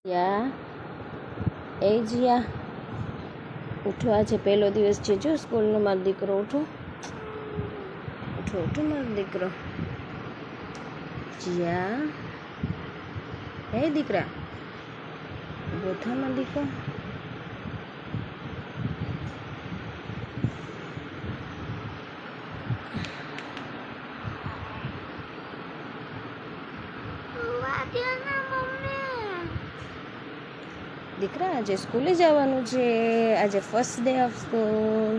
યા એ જીયા ઉઠો, આજે પહેલો દિવસ છે જો સ્કૂલનો. મારો દીકરો ઉઠો ઉઠો ઉઠો મારો દીકરો. જીયા હે દીકરા ઊભો થા મારો દીકરો. દીકરા આજે સ્કૂલે જવાનું છે, આજે ફર્સ્ટ ડે ઓફ સ્કૂલ.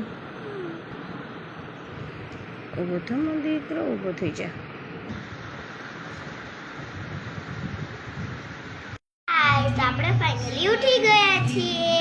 ઊભો થા મારો દીકરો, ઊભો થઈ જા. આપણે ફાઇનલી ઉઠી ગયા છીએ.